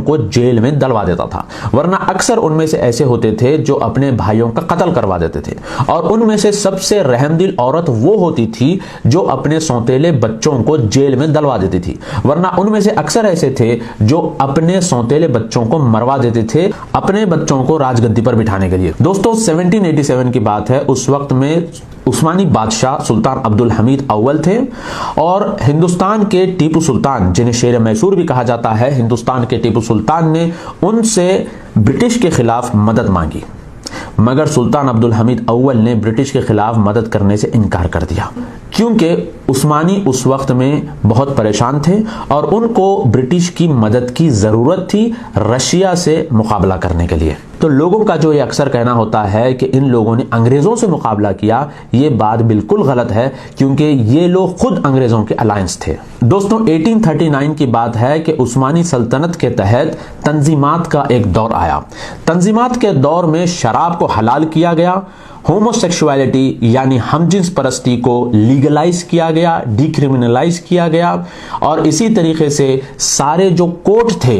बच्चों को जेल में डलवा देता था, वरना अक्सर उनमें से ऐसे होते थे जो अपने भाइयों का कत्ल करवा देते थे। और उनमें से सबसे रहमदिल औरत वो होती थी जो अपने सौतेले बच्चों को जेल में डलवा देती थी, वरना उनमें से अक्सर ऐसे थे जो अपने सौतेले बच्चों को मरवा देते थे अपने बच्चों को राजगद्दी पर बिठाने के लिए। दोस्तों 1787 की बात है। उस वक्त में उस्मानी बादशाह सुल्तान अब्दुल हमीद अव्वल थे और हिंदुस्तान के टीपू सुल्तान, जिन्हें शेर मैसूर भी कहा जाता है, हिंदुस्तान के टीपू सुल्तान ने उनसे ब्रिटिश के खिलाफ मदद मांगी, मगर सुल्तान अब्दुल हमीद अव्वल ने ब्रिटिश के खिलाफ मदद करने से इनकार कर दिया, क्योंकि उस्मानी उस वक्त में बहुत परेशान थे और उनको ब्रिटिश की मदद की ज़रूरत थी रशिया से मुकाबला करने के लिए। तो लोगों का जो ये अक्सर कहना होता है कि इन लोगों ने अंग्रेज़ों से मुकाबला किया, ये बात बिल्कुल गलत है, क्योंकि ये लोग खुद अंग्रेज़ों के अलायंस थे। दोस्तों 1839 की बात है कि उस्मानी सल्तनत के तहत तंजीमात का एक दौर आया। तंजीमात के दौर में शराब को हलाल किया गया, होमोसेक्सुअलिटी यानी हमजिन्स परस्ती को लीगलाइज किया गया, डिक्रिमिनलाइज किया गया, और इसी तरीके से सारे जो कोर्ट थे,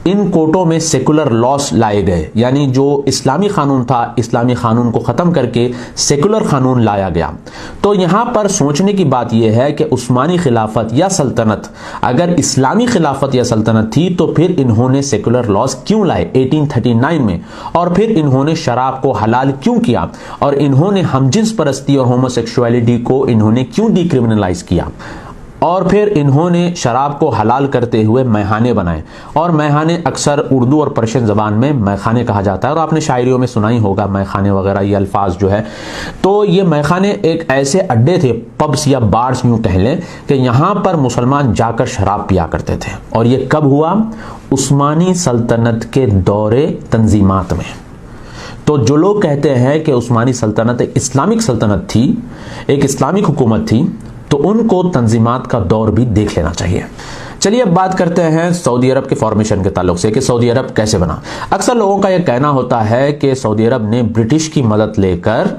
इन कोर्टों में सेकुलर लॉस लाए गए, यानी जो इस्लामी कानून था, इस्लामी कानून को ख़त्म करके सेकुलर कानून लाया गया। तो यहाँ पर सोचने की बात यह है कि उस्मानी खिलाफत या सल्तनत अगर इस्लामी खिलाफत या सल्तनत थी तो फिर इन्होंने सेकुलर लॉस क्यों लाए 1839 में, और फिर इन्होंने शराब को हलाल क्यों किया, और इन्होंने हमजिन्स परस्ती और होमोसेक्सुअलिटी को इन्होंने क्यों डिक्रिमिनलाइज किया, और फिर इन्होंने शराब को हलाल करते हुए मैखाने बनाए। और मैखाने अक्सर उर्दू और पर्शियन ज़बान में मैखाने कहा जाता है, और आपने शायरियों में सुना ही होगा मैखाने वगैरह ये अल्फाज जो है। तो ये मैखाने एक ऐसे अड्डे थे, पब्स या बार्स यूँ कह लें, कि यहाँ पर मुसलमान जाकर शराब पिया करते थे। और ये कब हुआ? उस्मानी सल्तनत के दौरे तंजीमात में। तो जो लोग कहते हैं कि उस्मानी सल्तनत एक इस्लामिक सल्तनत थी, एक इस्लामिक हुकूमत थी, तो उनको तंजीमात का दौर भी देख लेना चाहिए। चलिए अब बात करते हैं सऊदी अरब के फॉर्मेशन के ताल्लुक से कि सऊदी अरब कैसे बना। अक्सर लोगों का यह कहना होता है कि सऊदी अरब ने ब्रिटिश की मदद लेकर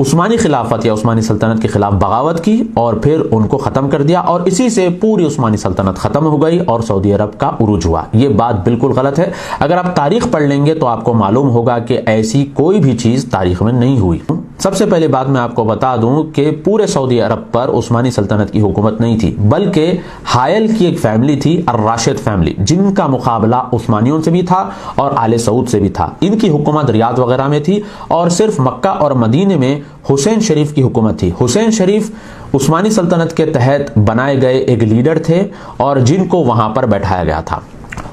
उस्मानी खिलाफत या उस्मानी सल्तनत के खिलाफ बगावत की और फिर उनको ख़त्म कर दिया, और इसी से पूरी उस्मानी सल्तनत ख़त्म हो गई और सऊदी अरब का उरूज हुआ। ये बात बिल्कुल गलत है। अगर आप तारीख पढ़ लेंगे तो आपको मालूम होगा कि ऐसी कोई भी चीज़ तारीख में नहीं हुई। सबसे पहले बात मैं आपको बता दूं कि पूरे सऊदी अरब पर उस्मानी सल्तनत की हुकूमत नहीं थी, बल्कि हायल की एक फैमिली थी, अर्राशिद फैमिली, जिनका मुकाबला उस्मानियों से भी था और आले सऊद से भी था। इनकी हुकूमत रियाद वगैरह में थी और सिर्फ मक्का और मदीने में हुसैन शरीफ की हुकूमत थी। हुसैन शरीफ उस्मानी सल्तनत के तहत बनाए गए एक लीडर थे और जिनको वहां पर बैठाया गया था।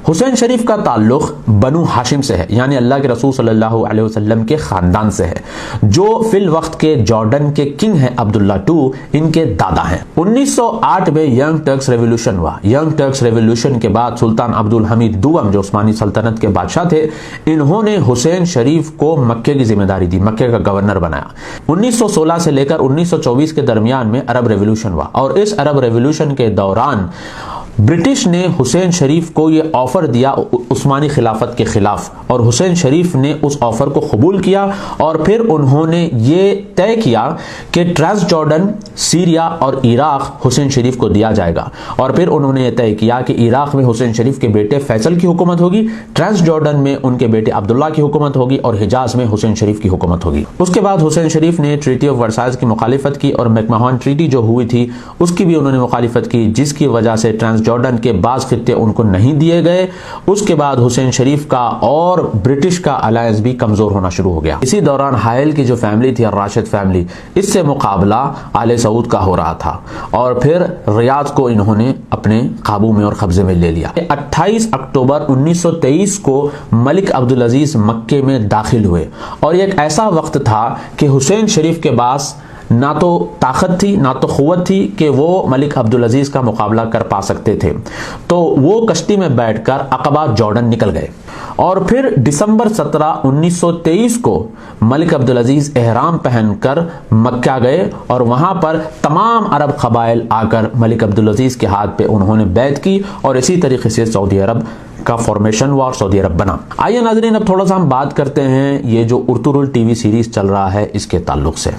हुसैन शरीफ का ताल्लुक बनु हाशिम से है, यानी अल्लाह के रसूल सल्लल्लाहु अलैहि वसल्लम के खानदान से है, जो फिल वक्त के जॉर्डन के किंग हैं अब्दुल्ला II, इनके दादा हैं। 1908 में यंग टर्क्स रेवोल्यूशन हुआ। यंग टर्क्स रेवोल्यूशन के बाद सुल्तान अब्दुल हमीद दुआम, जो उस्मानी सल्तनत के बादशाह थे, इन्होंने हुसैन शरीफ को मक्के की जिम्मेदारी दी, मक्के का गवर्नर बनाया। 1916 से लेकर 1924 के दरमियान में अरब रेवोल्यूशन हुआ, और इस अरब रेवोल्यूशन के दौरान ब्रिटिश ने हुसैन शरीफ को ये ऑफर दिया उस्मानी खिलाफत के खिलाफ, और हुसैन शरीफ ने उस ऑफर को कबूल किया, और फिर उन्होंने ये तय किया कि ट्रांस जॉर्डन, सीरिया और इराक हुसैन शरीफ को दिया जाएगा। और फिर उन्होंने ये तय किया कि इराक में हुसैन शरीफ के बेटे फैसल की हुकूमत होगी, ट्रांस जॉर्डन में उनके बेटे अब्दुल्ला की हुकूमत होगी, और हिजाज में हुसैन शरीफ की हुकूमत होगी। उसके बाद हुसैन शरीफ ने ट्रीटी ऑफ वर्साइल्स की मुखालिफत की, और मैकमahon ट्रीटी जो हुई थी उसकी भी उन्होंने मुखालिफत की, जिसकी वजह से ट्रांस जॉर्डन के बाज़ खित्ते उनको नहीं दिए गए। उसके बाद हुसैन शरीफ का और ब्रिटिश का अलायंस भी कमजोर होना शुरू हो गया। इसी दौरान हायल की जो फैमिली थी, राशिद फैमिली, इससे मुकाबला आले सऊद का हो रहा था, और फिर रियाद को इन्होंने अपने काबू में और कब्जे में ले लिया। 28 अक्टूबर 1923 को मलिक अब्दुल अजीज मक्के में दाखिल हुए, और एक ऐसा वक्त था कि हुसैन शरीफ के पास ना तो ताकत थी ना तो क़ुव्वत थी कि वो मलिक अब्दुल अजीज का मुकाबला कर पा सकते थे। तो वो कश्ती में बैठकर अक़बा जॉर्डन निकल गए, और फिर दिसंबर 17, 1923 को मलिक अब्दुल अजीज एहराम पहनकर मक्का गए, और वहां पर तमाम अरब कबाइल आकर मलिक अब्दुल अजीज के हाथ पे उन्होंने बैत की, और इसी तरीके से सऊदी अरब का फॉर्मेशन हुआ और सऊदी अरब बना। आइए नाज़रीन, अब थोड़ा सा हम बात करते हैं ये जो उर्तुरुल टीवी सीरीज चल रहा है इसके ताल्लुक से।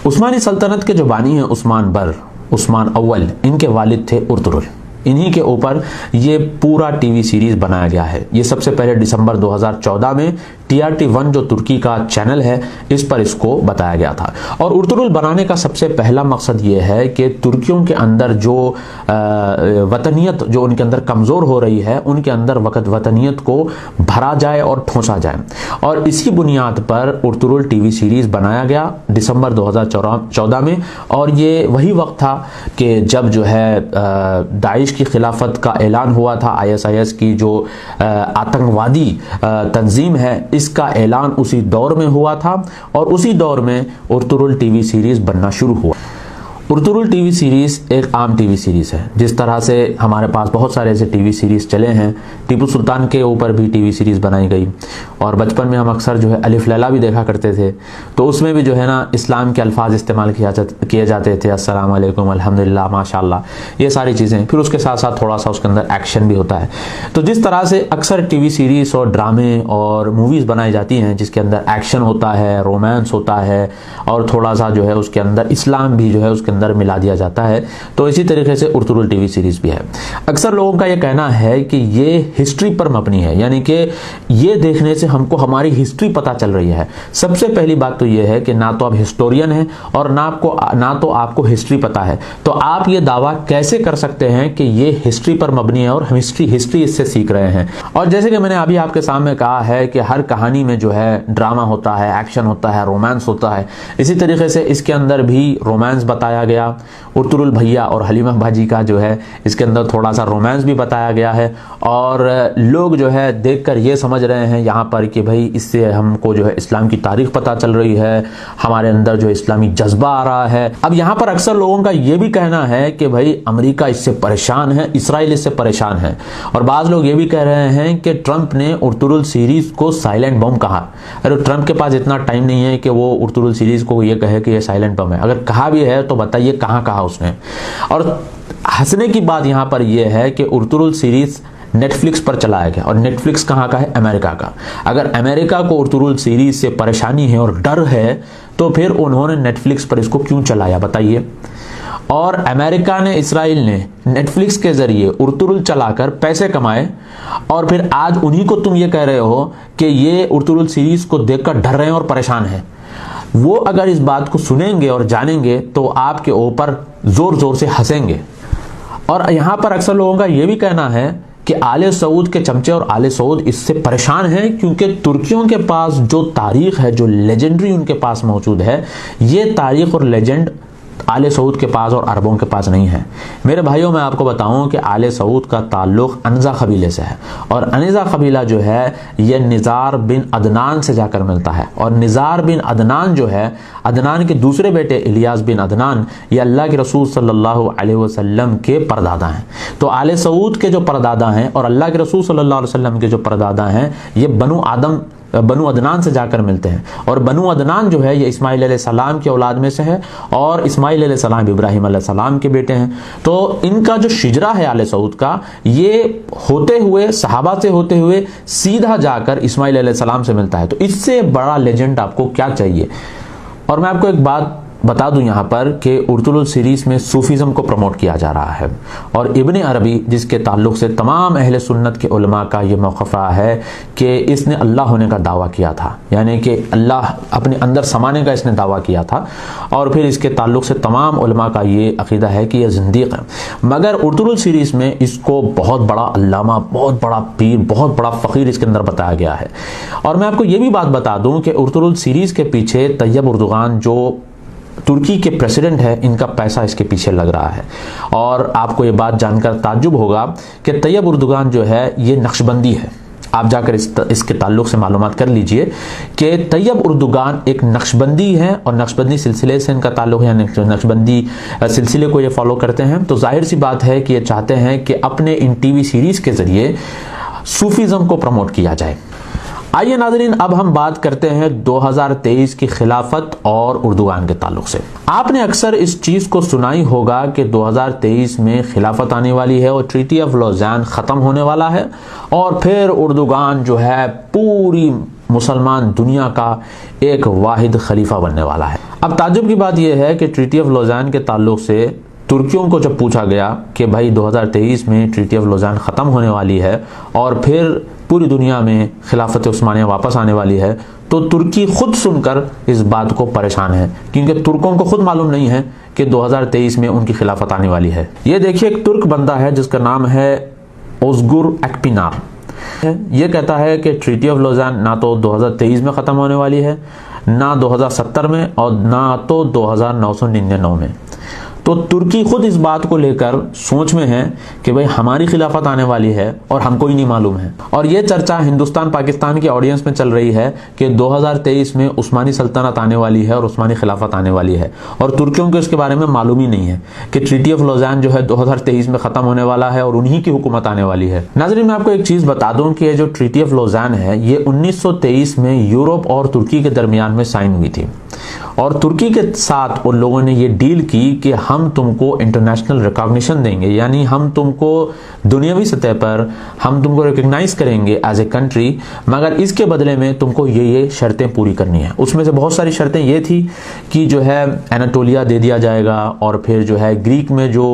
उस्मानी सल्तनत के जो बानी हैं उस्मान बर, उस्मान अव्वल, इनके वालिद थे उर्तुरुल। इन्हीं के ऊपर ये पूरा टीवी सीरीज बनाया गया है। ये सबसे पहले दिसंबर 2014 में TRT1 जो तुर्की का चैनल है इस पर इसको बताया गया था। और उर्तुरुल बनाने का सबसे पहला मकसद ये है कि तुर्कियों के अंदर जो वतनियत जो उनके अंदर कमज़ोर हो रही है, उनके अंदर वतनियत को भरा जाए और ठोंसा जाए। और इसी बुनियाद पर उर्तुरुल टीवी सीरीज बनाया गया दिसंबर 2014 में। और ये वही वक्त था कि जब जो है दाइश की खिलाफत का ऐलान हुआ था। ISIS की जो आतंकवादी तंजीम है, इसका ऐलान उसी दौर में हुआ था और उसी दौर में उर्तुरुल टीवी सीरीज बनना शुरू हुआ। उर्तुरुल टीवी सीरीज एक आम टीवी सीरीज है। जिस तरह से हमारे पास बहुत सारे ऐसे टीवी सीरीज चले हैं, टीपू सुल्तान के ऊपर भी टीवी सीरीज बनाई गई और बचपन में हम अक्सर जो है अलिफ लैला भी देखा करते थे, तो उसमें भी जो है ना इस्लाम के अल्फाज इस्तेमाल किए जाते थे, अस्सलाम वालेकुम, अल्हम्दुलिल्लाह, माशाअल्लाह, ये सारी चीज़ें। फिर उसके साथ साथ थोड़ा सा उसके अंदर एक्शन भी होता है। तो जिस तरह से अक्सर टीवी सीरीज और ड्रामे और मूवीज़ बनाई जाती हैं जिसके अंदर एक्शन होता है, रोमांस होता है और थोड़ा सा जो है उसके अंदर इस्लाम भी जो है उसके अंदर मिला दिया जाता है, तो इसी तरीके से उर्तुरुल टीवी सीरीज भी है। अक्सर लोगों का यह कहना है कि ये हिस्ट्री पर मबनी है, यानी कि ये देखने से हमको हमारी हिस्ट्री पता चल रही है। सबसे पहली बात तो ये है कि ना तो आप हिस्टोरियन हैं और ना तो आपको हिस्ट्री पता है, तो आप ये दावा कैसे कर सकते हैं कि ये हिस्ट्री पर मबनी है और हम हिस्ट्री इससे सीख रहे हैं। और जैसे कि मैंने अभी आपके सामने कहा है कि हर कहानी में जो है ड्रामा होता है, एक्शन होता है, रोमांस होता है, इसी तरीके से इसके अंदर भी रोमांस बताया गया। उर्तुरुल भैया और हलीमा भाजी का जो है इसके अंदर थोड़ा सा रोमांस भी बताया गया है और लोग जो है देखकर ये समझ रहे हैं यहाँ पर कि भाई इससे हमको जो है इस्लाम की तारीख पता चल रही है, हमारे अंदर जो इस्लामी जज्बा आ रहा है। अब यहाँ पर अक्सर लोगों का ये भी कहना है कि भाई अमेरिका इससे परेशान है, इसराइल इससे परेशान है, और बाज़ लोग ये भी कह रहे हैं कि ट्रंप ने उर्तुरुल सीरीज को साइलेंट बम कहा। अरे ट्रंप के पास इतना टाइम नहीं है कि वो उर्तुरुल सीरीज को ये कहे कि ये साइलेंट बम है। अगर कहा भी है तो बताइए कहाँ कहा उसने। और हंसने की बात यहाँ पर यह है कि उर्तुरुल सीरीज नेटफ्लिक्स पर चलाया गया और नेटफ्लिक्स कहाँ का है? अमेरिका का। अगर अमेरिका को उर्तुरुल सीरीज से परेशानी है और डर है तो फिर उन्होंने नेटफ्लिक्स पर इसको क्यों चलाया बताइए। और अमेरिका ने, इसराइल ने नेटफ्लिक्स के जरिए उर्तुरुल चलाकर पैसे कमाए और फिर आज उन्हीं को तुम ये कह रहे हो कि ये उर्तुरुल सीरीज को देखकर डर रहे हैं और परेशान हैं। वो अगर इस बात को सुनेंगे और जानेंगे तो आपके ऊपर जोर जोर से हंसेंगे। और यहाँ पर अक्सर लोगों का ये भी कहना है कि आले सऊद के चमचे और आले सऊद इससे परेशान हैं क्योंकि तुर्कियों के पास जो तारीख है, जो लेजेंडरी उनके पास मौजूद है, ये तारीख और लेजेंड आले सऊद के पास और अरबों के पास नहीं है। मेरे भाइयों, मैं आपको बताऊं कि आले सऊद का ताल्लुक अनज़ा कबीले से है और अनज़ा कबीला जो है ये निज़ार बिन अदनान से जाकर मिलता है। और निज़ार बिन अदनान जो है, अदनान के दूसरे बेटे इलियास बिन अदनान, ये अल्लाह के रसूल सल्लल्लाहु अलैहि वसल्लम के परदादा हैं। तो आले सऊद के जो परदादा हैं और अल्लाह के रसूल सल्लल्लाहु अलैहि वसल्लम के जो परदादा हैं, ये बनु अदनान से जाकर मिलते हैं। और बनु अदनान जो है ये इस्माइल अलैहिस्सलाम की औलाद में से है और इस्माइल अलैहिस्सलाम इब्राहिम अलैहिस्सलाम के बेटे हैं। तो इनका जो शिजरा है आले सऊद का, ये होते हुए सहाबा से होते हुए सीधा जाकर इस्माइल अलैहिस्सलाम से मिलता है। तो इससे बड़ा लेजेंड आपको क्या चाहिए। और मैं आपको एक बात बता दूं यहाँ पर कि उर्तुरुल सीरीज में सूफीज़म को प्रमोट किया जा रहा है और इब्ने अरबी, जिसके ताल्लुक से तमाम अहले सुन्नत के उलमा का ये मौक़िफ़ रहा है कि इसने अल्लाह होने का दावा किया था, यानी कि अल्लाह अपने अंदर समाने का इसने दावा किया था। और फिर इसके ताल्लुक से तमाम उलमा का ये अक़ीदा है कि यह ज़िंदीक़ है। मगर उर्तुरुल सीरीज़ में इसको बहुत बड़ा अल्लामा, बहुत बड़ा पीर, बहुत बड़ा फ़कीर इसके अंदर बताया गया है। और मैं आपको ये भी बात बता दूँ कि उर्तुरुल सीरीज़ के पीछे तैयब उर्दुगान जो तुर्की के प्रेसिडेंट है, इनका पैसा इसके पीछे लग रहा है। और आपको ये बात जानकर ताज्जुब होगा कि तैयब उर्दुगान जो है ये नक्शबंदी है। आप जाकर इसके ताल्लुक से मालूमात कर लीजिए कि तैयब उर्दुगान एक नक्शबंदी है और नक्शबंदी सिलसिले से इनका ताल्लुक है, नक्शबंदी सिलसिले को ये फॉलो करते हैं। तो जाहिर सी बात है कि ये चाहते हैं कि अपने इन टीवी सीरीज़ के ज़रिए सूफीज़म को प्रमोट किया जाए। आइए नाज़रीन, अब हम बात करते हैं 2023 की खिलाफत और उर्दुगान के ताल्लुक से। आपने अक्सर इस चीज़ को सुना ही होगा कि 2023 में खिलाफत आने वाली है और ट्रीटी ऑफ लौज़ान ख़त्म होने वाला है और फिर उर्दुगान जो है पूरी मुसलमान दुनिया का एक वाहिद खलीफा बनने वाला है। अब ताज्जुब की बात यह है कि ट्रीटी ऑफ लौज़ान के ताल्लुक से तुर्कियों को जब पूछा गया कि भाई 2023 में ट्रीटी ऑफ लौज़ान ख़त्म होने वाली है और फिर पूरी दुनिया में खिलाफत उस्मानिया वापस आने वाली है, तो तुर्की खुद सुनकर इस बात को परेशान है, क्योंकि तुर्कों को खुद मालूम नहीं है कि 2023 में उनकी खिलाफत आने वाली है। ये देखिए, एक तुर्क बंदा है जिसका नाम है ओज़गुर एक्पिनार। ये कहता है कि ट्रीटी ऑफ लौज़ान ना तो 2023 में ख़त्म होने वाली है, ना 2070 में, और ना तो 2999 में। तो तुर्की खुद इस बात को लेकर सोच में है कि भाई हमारी खिलाफत आने वाली है और हमको ही नहीं मालूम है। और ये चर्चा हिंदुस्तान पाकिस्तान की ऑडियंस में चल रही है कि 2023 में उस्मानी सल्तनत आने वाली है और उस्मानी खिलाफत आने वाली है, और तुर्कियों को इसके बारे में मालूम ही नहीं है कि ट्रीटी ऑफ लौज़ान जो है 2023 में ख़त्म होने वाला है और उन्हीं की हुकूमत आने वाली है। नाज़रीन, मैं आपको एक चीज़ बता दूँ कि ये जो ट्रीटी ऑफ लौज़ान है ये 1923 में यूरोप और तुर्की के दरमियान में साइन हुई थी, और तुर्की के साथ उन लोगों ने ये डील की कि हम तुमको इंटरनेशनल रिकॉग्निशन देंगे, यानी हम तुमको दुनियावी सतह पर हम तुमको रिकॉग्नाइज करेंगे एज ए कंट्री, मगर इसके बदले में तुमको ये शर्तें पूरी करनी है। उसमें से बहुत सारी शर्तें ये थी कि जो है एनाटोलिया दे दिया जाएगा, और फिर जो है ग्रीक में जो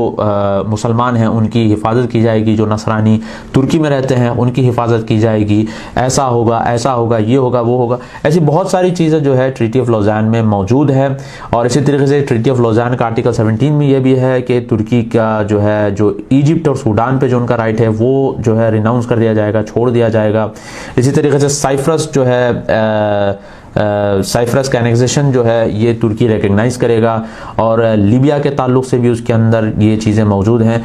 मुसलमान हैं उनकी हिफाजत की जाएगी, जो नसरानी तुर्की में रहते हैं उनकी हिफाजत की जाएगी, ऐसा होगा, ये होगा, वो होगा। ऐसी बहुत सारी चीज़ें जो है ट्रीटी ऑफ लौज़ान में मौजूद है। और इसी तरीके से ट्रीटी ऑफ लौज़ान का आर्टिकल 17 में ये भी है कि तुर्की का जो इजिप्ट और सूडान पे जो उनका राइट है वो जो है रिनाउंस कर दिया जाएगा, छोड़ दिया जाएगा। इसी तरीके से साइप्रस जो है साइप्रस का एनेक्सेशन जो है ये तुर्की रिकग्नाइज करेगा, और लीबिया के ताल्लुक से भी उसके अंदर ये चीज़ें मौजूद हैं।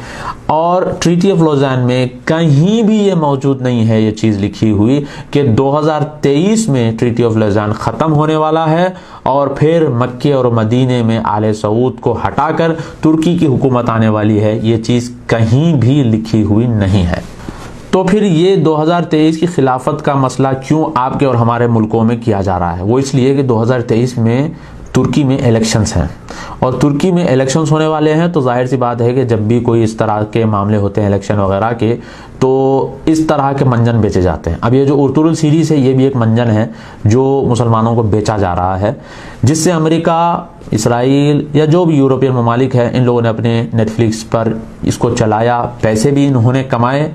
और ट्रीटी ऑफ लौज़ान में कहीं भी ये मौजूद नहीं है ये चीज़ लिखी हुई कि 2023 में ट्रीटी ऑफ लौज़ान ख़त्म होने वाला है और फिर मक्के और मदीने में आले सऊद को हटाकर तुर्की की हुकूमत आने वाली है। ये चीज़ कहीं भी लिखी हुई नहीं है। तो फिर ये 2023 की खिलाफत का मसला क्यों आपके और हमारे मुल्कों में किया जा रहा है? वो इसलिए कि 2023 में तुर्की में इलेक्शंस हैं, और तुर्की में इलेक्शंस होने वाले हैं, तो जाहिर सी बात है कि जब भी कोई इस तरह के मामले होते हैं इलेक्शन वगैरह के, तो इस तरह के मंजन बेचे जाते हैं। अब ये जो उर्तुगरुल सीरीज़ है ये भी एक मंजन है जो मुसलमानों को बेचा जा रहा है, जिससे अमेरिका, इसराइल या जो भी यूरोपियन ममालिक है, इन लोगों ने अपने नेटफ्लिक्स पर इसको चलाया, पैसे भी इन्होंने कमाए।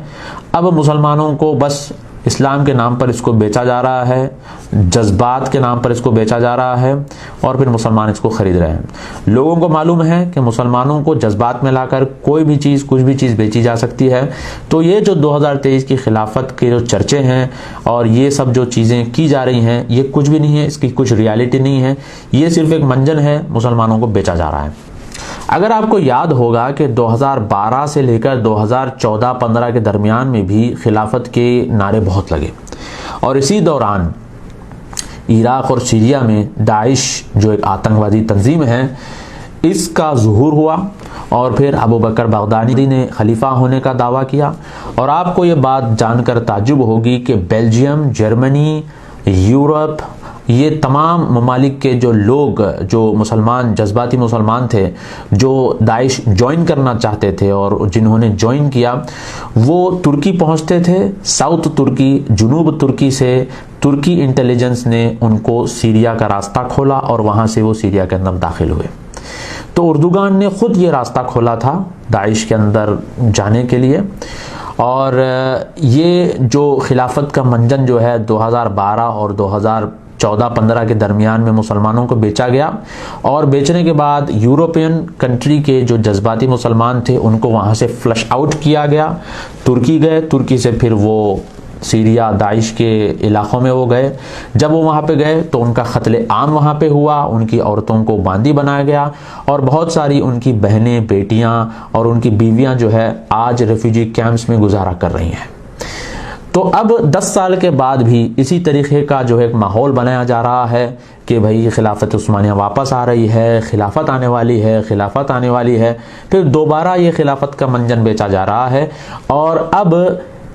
अब मुसलमानों को बस इस्लाम के नाम पर इसको बेचा जा रहा है, जज्बात के नाम पर इसको बेचा जा रहा है, और फिर मुसलमान इसको खरीद रहे हैं। लोगों को मालूम है कि मुसलमानों को जज्बात में लाकर कोई भी चीज़, कुछ भी चीज़ बेची जा सकती है। तो ये जो 2023 की खिलाफत के जो चर्चे हैं और ये सब जो चीज़ें की जा रही हैं, ये कुछ भी नहीं है, इसकी कुछ रियलिटी नहीं है, ये सिर्फ एक मंजन है, मुसलमानों को बेचा जा रहा है। अगर आपको याद होगा कि 2012 से लेकर 2014-15 के दरमियान में भी खिलाफत के नारे बहुत लगे, और इसी दौरान इराक और सीरिया में दाइश जो एक आतंकवादी तंजीम है इसका ज़ुहूर हुआ, और फिर अबू बकर बगदादी ने खलीफा होने का दावा किया। और आपको ये बात जानकर ताज्जुब होगी कि बेल्जियम, जर्मनी, यूरोप, ये तमाम ममालिक के जो लोग, जो मुसलमान, जज्बाती मुसलमान थे, जो दाइश ज्वाइन करना चाहते थे और जिन्होंने ज्वाइन किया, वो तुर्की पहुंचते थे। साउथ तुर्की, जुनूब तुर्की से तुर्की इंटेलिजेंस ने उनको सीरिया का रास्ता खोला और वहाँ से वो सीरिया के अंदर दाखिल हुए। तो उर्दुगान ने खुद ये रास्ता खोला था दाइश के अंदर जाने के लिए। और ये जो खिलाफत का मंजन जो है 2012 और 2014-15 के दरमियान में मुसलमानों को बेचा गया, और बेचने के बाद यूरोपियन कंट्री के जो जज्बाती मुसलमान थे उनको वहाँ से फ्लश आउट किया गया। तुर्की गए, तुर्की से फिर वो सीरिया, दाइश के इलाकों में वो गए। जब वो वहाँ पे गए तो उनका कत्ले आम वहाँ पे हुआ, उनकी औरतों को बांदी बनाया गया, और बहुत सारी उनकी बहनें, बेटियाँ और उनकी बीवियाँ जो है आज रेफ्यूजी कैंप्स में गुजारा कर रही हैं। तो अब 10 साल के बाद भी इसी तरीके का जो है एक माहौल बनाया जा रहा है कि भाई खिलाफत उस्मानिया वापस आ रही है, खिलाफत आने वाली है, खिलाफत आने वाली है। फिर दोबारा ये खिलाफत का मंजन बेचा जा रहा है। और अब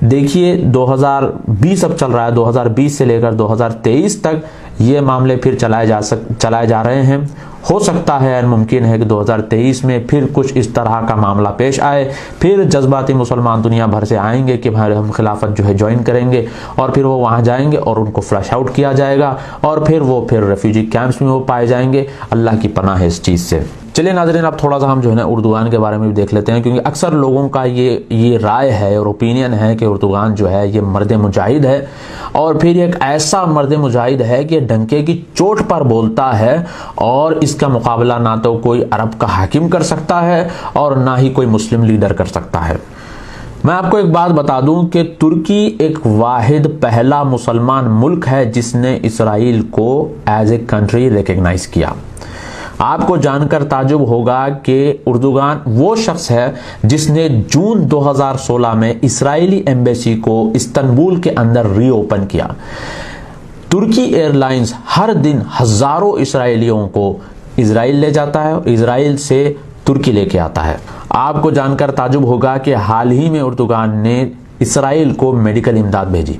देखिए 2020 अब चल रहा है, 2020 से लेकर 2023 तक ये मामले फिर चलाए जा रहे हैं। हो सकता है, मुमकिन है कि 2023 में फिर कुछ इस तरह का मामला पेश आए, फिर जज्बाती मुसलमान दुनिया भर से आएंगे कि भाई हम खिलाफत जो है ज्वाइन करेंगे, और फिर वो वहाँ जाएंगे और उनको फ्लश आउट किया जाएगा, और फिर रेफ्यूजी कैंप्स में वो पाए जाएंगे। अल्लाह की पनाह है इस चीज़ से। चलिए नाज़रीन, अब थोड़ा सा हम जो है ना उर्दुगान के बारे में भी देख लेते हैं, क्योंकि अक्सर लोगों का ये राय है और ओपिनियन है कि उर्दुगान जो है ये मर्द मुजाहिद है, और फिर एक ऐसा मर्द मुजाहिद है कि डंके की चोट पर बोलता है और इसका मुकाबला ना तो कोई अरब का हाकिम कर सकता है और ना ही कोई मुस्लिम लीडर कर सकता है। मैं आपको एक बात बता दूं कि तुर्की एक वाहिद पहला मुसलमान मुल्क है जिसने इसराइल को एज ए कंट्री रिकग्नाइज किया। आपको जानकर ताजुब होगा कि उर्दुगान वो शख्स है जिसने जून 2016 में इस्राएली एम्बेसी को इस्तांबुल के अंदर रीओपन किया। तुर्की एयरलाइंस हर दिन हजारों इसराइलियों को इजराइल ले जाता है और इजराइल से तुर्की लेके आता है। आपको जानकर ताजुब होगा कि हाल ही में उर्दुगान ने इसराइल को मेडिकल इमदाद भेजी।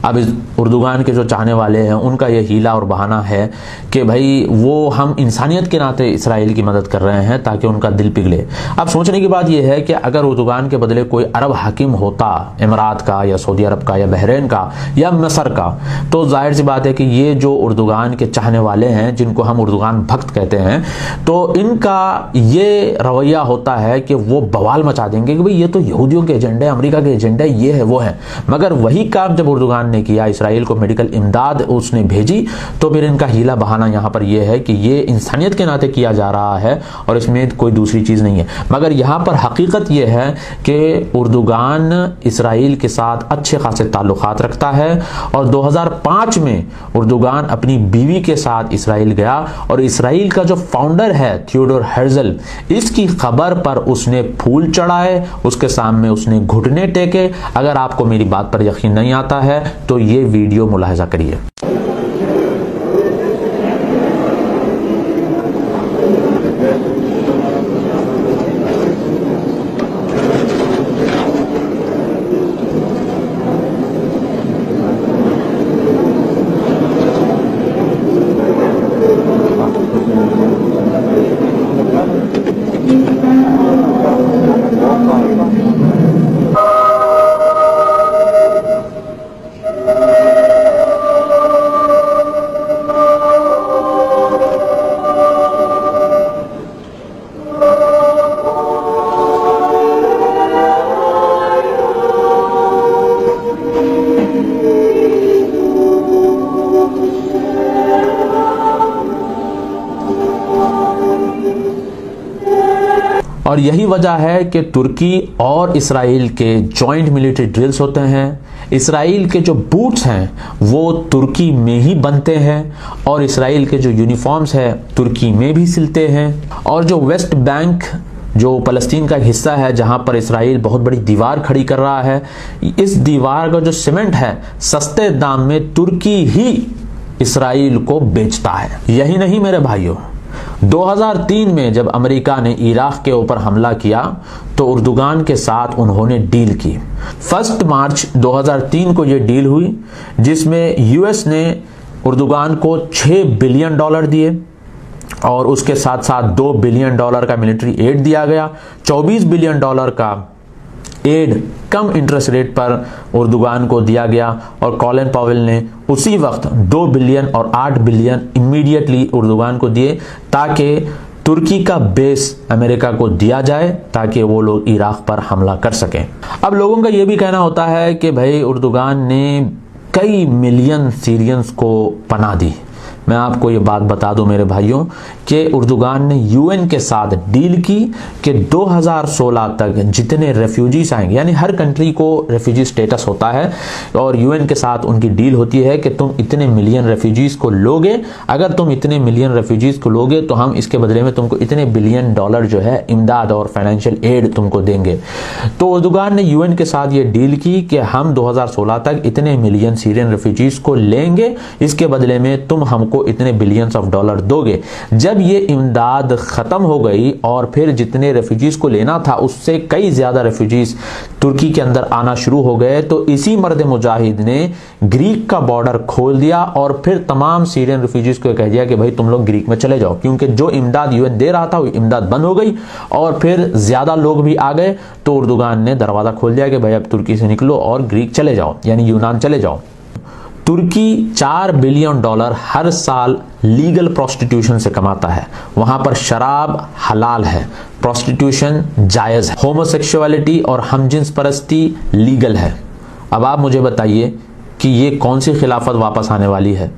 अब इस उर्दुगान के जो चाहने वाले हैं उनका यह हीला और बहाना है कि भाई वो हम इंसानियत के नाते इसराइल की मदद कर रहे हैं ताकि उनका दिल पिघले। अब सोचने की बात यह है कि अगर उर्दुगान के बदले कोई अरब हाकिम होता, इमरात का या सऊदी अरब का या बहरीन का या मिस्र का, तो जाहिर सी बात है कि ये जो उर्दुगान के चाहने वाले हैं, जिनको हम उर्दुगान भक्त कहते हैं, तो इनका ये रवैया होता है कि वो बवाल मचा देंगे कि भाई ये तो यहूदियों के एजेंडे, अमेरिका के एजेंडे, ये है वो है। मगर वही काम जब उर्दुगान ने किया, इसराइल को मेडिकल इमदाद उसने भेजी, तो फिर इनका हीला बहाना यहां पर यह है कि ये इंसानियत के नाते किया जा रहा है और इसमें कोई दूसरी चीज नहीं है। मगर यहां पर हकीकत यह है कि उर्दुगान इसराइल के साथ अच्छे खासे ताल्लुकात रखता है और 2005 में उर्दुगान अपनी बीवी के साथ इसराइल गया और इसराइल का जो फाउंडर है थियोडोर हेrzl, इसकी खबर पर उसने फूल चढ़ाए, उसके सामने उसने घुटने टेके। अगर आपको मेरी बात पर यकीन नहीं आता है तो ये वीडियो मुलाहिजा करिए। और यही वजह है कि तुर्की और इसराइल के जॉइंट मिलिट्री ड्रिल्स होते हैं। इसराइल के जो बूट्स हैं वो तुर्की में ही बनते हैं और इसराइल के जो यूनिफॉर्म्स है तुर्की में भी सिलते हैं। और जो वेस्ट बैंक, जो फलस्तीन का एक हिस्सा है जहां पर इसराइल बहुत बड़ी दीवार खड़ी कर रहा है, इस दीवार का जो सीमेंट है सस्ते दाम में तुर्की ही इसराइल को बेचता है। यही नहीं मेरे भाइयों, 2003 में जब अमेरिका ने इराक के ऊपर हमला किया तो उर्दुगान के साथ उन्होंने डील की। 1 मार्च 2003 को यह डील हुई जिसमें यूएस ने उर्दुगान को $6 बिलियन दिए और उसके साथ साथ $2 बिलियन का मिलिट्री एड दिया गया। $24 बिलियन का एड कम इंटरेस्ट रेट पर उर्दुगान को दिया गया और कॉलिन पावेल ने उसी वक्त 2 बिलियन और 8 बिलियन इमीडिएटली उर्दुगान को दिए ताकि तुर्की का बेस अमेरिका को दिया जाए ताकि वो लोग इराक पर हमला कर सकें। अब लोगों का यह भी कहना होता है कि भाई उर्दुगान ने कई मिलियन सीरियंस को पनाह दी। मैं आपको ये बात बता दूं मेरे भाइयों कि उर्दुगान ने यूएन के साथ डील की कि 2016 तक जितने रेफ्यूजीज आएंगे, यानी हर कंट्री को रेफ्यूजी स्टेटस होता है और यूएन के साथ उनकी डील होती है कि तुम इतने मिलियन रेफ्यूजीज को लोगे, अगर तुम इतने मिलियन रेफ्यूजीज को लोगे तो हम इसके बदले में तुमको इतने बिलियन डॉलर जो है इमदाद और फाइनेंशियल एड तुमको देंगे। तो उर्दुगान ने यूएन के साथ ये डील की कि हम 2016 तक इतने मिलियन सीरियन रेफ्यूजीज को लेंगे, इसके बदले में तुम हमको इतने बिलियंस ऑफ डॉलर दोगे। जब ये इमदाद खत्म हो गई और फिर जितने रेफ्यूजीज को लेना था उससे कई ज्यादा रेफ्यूजीज तुर्की के अंदर आना शुरू हो गए, तो इसी मर्द मुजाहिद ने ग्रीक का बॉर्डर खोल दिया और फिर तमाम सीरियन रेफ्यूजीज को कह दिया कि भाई तुम लोग ग्रीक में चले जाओ, क्योंकि जो इमदाद यूएन दे रहा था वो इमदाद बंद हो गई और फिर ज्यादा लोग भी आ गए। तो उर्दुगान ने दरवाजा खोल दिया कि भाई अब तुर्की से निकलो और ग्रीक चले जाओ, यानी यूनान चले जाओ। तुर्की $4 बिलियन हर साल लीगल प्रोस्टिट्यूशन से कमाता है। वहां पर शराब हलाल है, प्रोस्टिट्यूशन जायज है, होमोसेक्सुअलिटी और हमजिन्स परस्ती लीगल है। अब आप मुझे बताइए कि ये कौन सी खिलाफत वापस आने वाली है।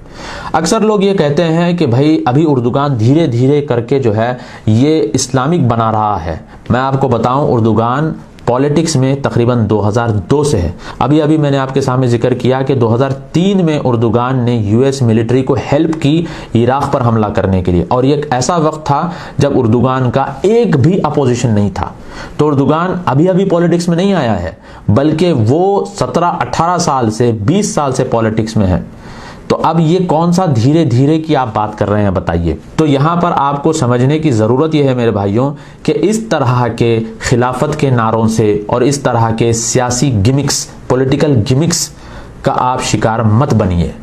अक्सर लोग ये कहते हैं कि भाई अभी उर्दुगान धीरे धीरे करके जो है ये इस्लामिक बना रहा है। मैं आपको बताऊं, उर्दुगान पॉलिटिक्स में तकरीबन 2002 से है। अभी अभी मैंने आपके सामने जिक्र किया कि 2003 में उर्दुगान ने यूएस मिलिट्री को हेल्प की इराक पर हमला करने के लिए, और ये एक ऐसा वक्त था जब उर्दुगान का एक भी अपोजिशन नहीं था। तो उर्दुगान अभी अभी पॉलिटिक्स में नहीं आया है, बल्कि वो 17-18 साल से 20 साल से पॉलिटिक्स में है। तो अब ये कौन सा धीरे धीरे की आप बात कर रहे हैं, बताइए। तो यहां पर आपको समझने की जरूरत यह है मेरे भाइयों कि इस तरह के खिलाफत के नारों से और इस तरह के सियासी गिमिक्स, पॉलिटिकल गिमिक्स का आप शिकार मत बनिए।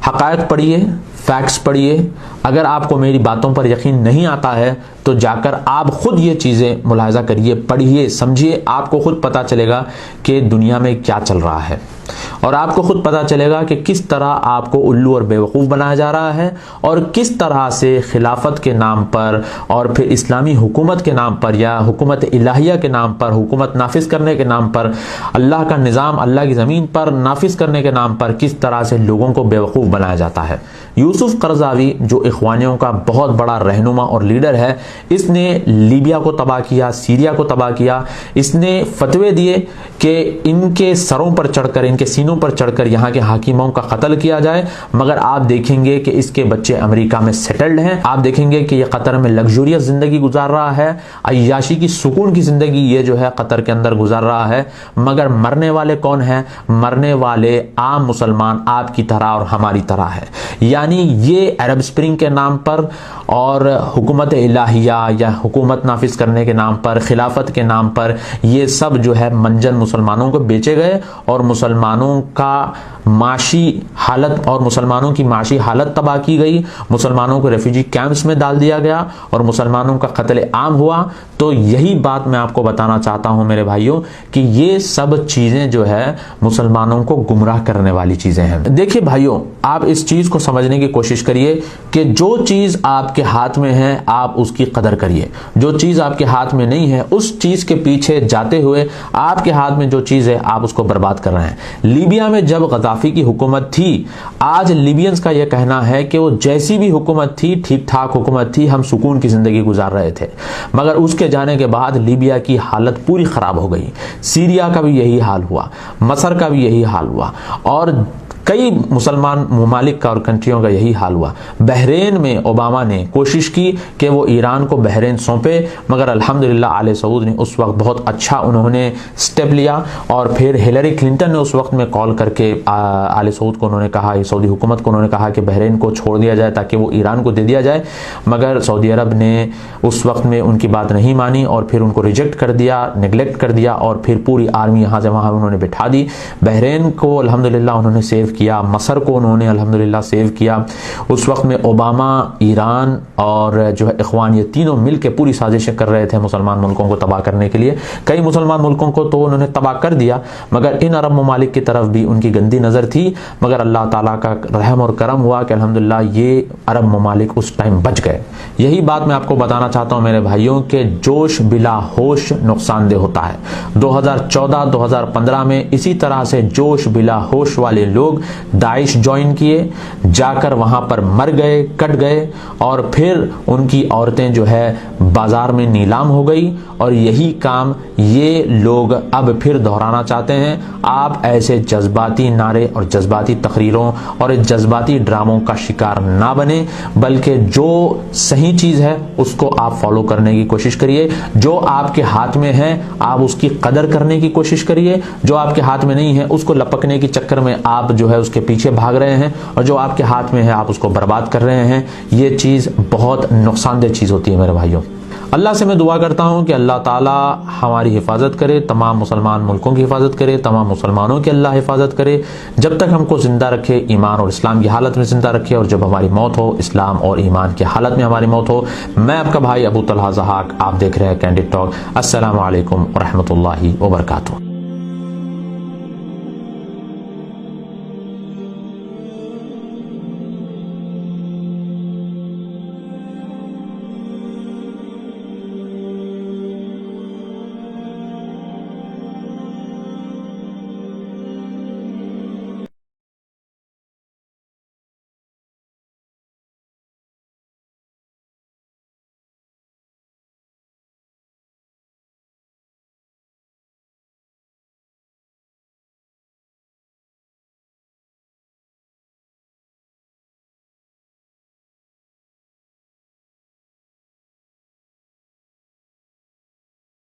हकायक पढ़िए, फैक्ट्स पढ़िए। अगर आपको मेरी बातों पर यकीन नहीं आता है तो जाकर आप खुद ये चीज़ें मुलाहिजा करिए, पढ़िए, समझिए। आपको खुद पता चलेगा कि दुनिया में क्या चल रहा है, और आपको खुद पता चलेगा कि किस तरह आपको उल्लू और बेवकूफ़ बनाया जा रहा है, और किस तरह से खिलाफत के नाम पर और फिर इस्लामी हुकूमत के नाम पर या हुकूमत इलाहिया के नाम पर, हुकूमत नाफिज करने के नाम पर, अल्लाह का निज़ाम अल्लाह की ज़मीन पर नाफिज करने के नाम पर किस तरह से लोगों को बेवकूफ़ बनाया जाता है। यूसुफ करज़ावी जो इख्वानियों का बहुत बड़ा रहनुमा और लीडर है, इसने लीबिया को तबाह किया, सीरिया को तबाह किया। इसने फतवे दिए कि इनके सरों पर चढ़कर, इनके सीनों पर चढ़कर यहाँ के हाकिमों का कत्ल किया जाए। मगर आप देखेंगे कि इसके बच्चे अमेरिका में सेटल्ड हैं। आप देखेंगे कि ये कतर में लग्जूरियस जिंदगी गुजार रहा है, अय्याशी की सुकून की जिंदगी ये जो है कतर के अंदर गुजार रहा है। मगर मरने वाले कौन हैं? मरने वाले आम मुसलमान आपकी तरह और हमारी तरह है। यानी ये अरब स्प्रिंग के नाम पर और हुकूमत इलाहिया या हुकूमत नाफिज करने के नाम पर, खिलाफत के नाम पर, ये सब जो है मंजन मुसलमानों को बेचे गए, और मुसलमानों का माशी हालत और मुसलमानों की माशी हालत तबाह की गई। मुसलमानों को रेफ्यूजी कैंप्स में डाल दिया गया और मुसलमानों का कत्ले आम हुआ। तो यही बात मैं आपको बताना चाहता हूं मेरे भाइयों कि ये सब चीजें जो है मुसलमानों को गुमराह करने वाली चीजें हैं। देखिए भाइयों, आप इस चीज को समझने की कोशिश करिए कि जो चीज आपके हाथ में है आप उसकी कदर करिए, जो चीज आपके हाथ में नहीं है उस चीज के पीछे जाते हुए आपके हाथ में जो चीज है आप उसको बर्बाद कर रहे हैं। लीबिया में जब गद्दाफी की हुकूमत थी, आज लीबियंस का यह कहना है कि वो जैसी भी हुकूमत थी, ठीक ठाक हुकूमत थी, हम सुकून की जिंदगी गुजार रहे थे। मगर उसके जाने के बाद लीबिया की हालत पूरी खराब हो गई। सीरिया का भी यही हाल हुआ, मसर का भी यही हाल हुआ, और कई मुसलमान ममालिक का और कंट्रियों का यही हाल हुआ। बहरीन में ओबामा ने कोशिश की कि वो ईरान को बहरीन सौंपे, मगर अल्हम्दुलिल्लाह आले सऊद ने उस वक्त बहुत अच्छा उन्होंने स्टेप लिया, और फिर हिलरी क्लिंटन ने उस वक्त में कॉल करके आले सऊद को उन्होंने कहा, सऊदी हुकूमत को उन्होंने कहा कि बहरीन को छोड़ दिया जाए ताकि वो ईरान को दे दिया जाए। मगर सऊदी अरब ने उस वक्त में उनकी बात नहीं मानी और फिर उनको रिजेक्ट कर दिया, निगलेक्ट कर दिया, और फिर पूरी आर्मी यहाँ से वहाँ उन्होंने बिठा दी। बहरीन को अल्हम्दुलिल्लाह उन्होंने सेव किया, मसर को उन्होंने अल्हम्दुलिल्लाह सेव किया। उस वक्त में ओबामा, ईरान और जो है इख्वान, ये तीनों मिलकर पूरी साजिशें कर रहे थे मुसलमान मुल्कों को तबाह करने के लिए। कई मुसलमान मुल्कों को तो उन्होंने तबाह कर दिया, मगर इन अरब ममालिक की तरफ भी उनकी गंदी नज़र थी। मगर अल्लाह ताला का रहम और करम हुआ कि अल्हम्दुलिल्लाह ये अरब ममालिक उस टाइम बच गए। यही बात मैं आपको बताना चाहता हूँ मेरे भाइयों कि जोश बिला होश नुकसानदेह होता है। 2014-2015 में इसी तरह से जोश बिला होश वाले लोग दाइश ज्वाइन किए, जाकर वहां पर मर गए, कट गए, और फिर उनकी औरतें जो है बाजार में नीलाम हो गई। और यही काम ये लोग अब फिर दोहराना चाहते हैं। आप ऐसे जज्बाती नारे और जज्बाती तकरीरों और जज्बाती ड्रामों का शिकार ना बने, बल्कि जो सही चीज है उसको आप फॉलो करने की कोशिश करिए। जो आपके हाथ में है आप उसकी कदर करने की कोशिश करिए, जो आपके हाथ में नहीं है उसको लपकने के चक्कर में आप जो है उसके पीछे भाग रहे हैं, और जो आपके हाथ में है आप उसको बर्बाद कर रहे हैं। ये चीज बहुत नुकसानदेह चीज होती है मेरे भाइयों। अल्लाह से मैं दुआ करता हूँ कि अल्लाह ताला हमारी हिफाजत करे, तमाम मुसलमान मुल्कों की हिफाजत करे, तमाम मुसलमानों की अल्लाह हिफाजत करे। जब तक हमको ज़िंदा रखे, ईमान और इस्लाम की हालत में ज़िंदा रखे, और जब हमारी मौत हो इस्लाम और ईमान की हालत में हमारी मौत हो। मैं आपका भाई अबू तलहा ज़हाक, आप देख रहे हैं कैंडिड टॉक। अस्सलामु अलैकुम व रहमतुल्लाहि व बरकातुहू।